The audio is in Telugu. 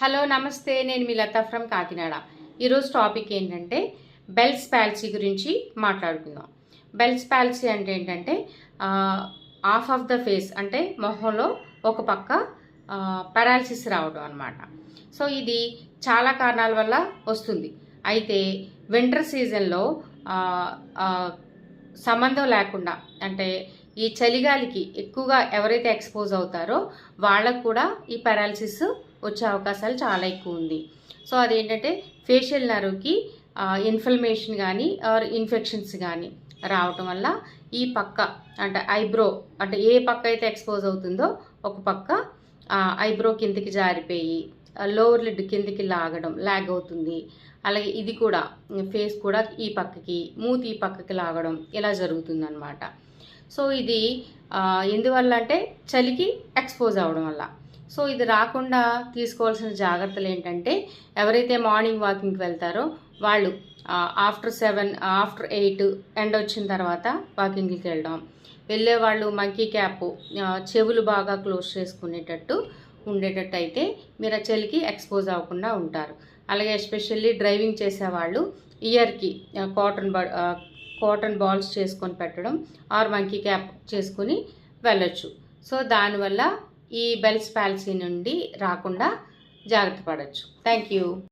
హలో నమస్తే, నేను మీ లతా ఫ్రమ్ కాకినాడ. ఈరోజు టాపిక్ ఏంటంటే బెల్స్ పాలసీ గురించి మాట్లాడుకుందాం. బెల్స్ పాలసీ అంటే ఏంటంటే ఆఫ్ ఆఫ్ ద ఫేస్ అంటే మొహంలో ఒక పక్క పారాలసిస్ రావడం అనమాట. సో ఇది చాలా కారణాల వల్ల వస్తుంది. అయితే వింటర్ సీజన్లో సంబంధం లేకుండా అంటే ఈ చలిగాలికి ఎక్కువగా ఎవరైతే ఎక్స్పోజ్ అవుతారో వాళ్ళకు కూడా ఈ పారాలసిస్ వచ్చే అవకాశాలు చాలా ఎక్కువ ఉంది. సో అదేంటంటే ఫేషియల్ నర్వ్కి ఇన్ఫ్లమేషన్ కానీ ఆర్ ఇన్ఫెక్షన్స్ కానీ రావటం వల్ల ఈ పక్క అంటే ఐబ్రో అంటే ఏ పక్క అయితే ఎక్స్పోజ్ అవుతుందో ఒక పక్క ఐబ్రో కిందికి జారిపోయి లోవర్ లిడ్ కిందికి లాగ్ అవుతుంది. అలాగే ఇది కూడా ఫేస్ కూడా ఈ పక్కకి, మూతి ఈ పక్కకి లాగడం ఇలా జరుగుతుంది అనమాట. సో ఇది ఎందువల్ల అంటే చలికి ఎక్స్పోజ్ అవ్వడం వల్ల. సో ఇది రాకుండా తీసుకోవాల్సిన జాగ్రత్తలు ఏంటంటే ఎవరైతే మార్నింగ్ వాకింగ్కి వెళ్తారో వాళ్ళు ఆఫ్టర్ 7 ఆఫ్టర్ 8 ఎండ్ వచ్చిన తర్వాత వాకింగ్కి వెళ్ళే వాళ్ళు మంకీ క్యాప్, చెవులు బాగా క్లోజ్ చేసుకునేటట్టు ఉండేటట్టు అయితే మీరు ఆ చలికి ఎక్స్పోజ్ అవ్వకుండా ఉంటారు. అలాగే ఎస్పెషల్లీ డ్రైవింగ్ చేసేవాళ్ళు ఇయర్కి కాటన్ బాల్స్ చేసుకొని పెట్టడం ఆర్ మంకీ క్యాప్ చేసుకుని వెళ్ళొచ్చు. సో దానివల్ల ఈ బెల్స్ పాలసీ నుండి రాకుండా జాగ్రత్త పడవచ్చు. Thank you.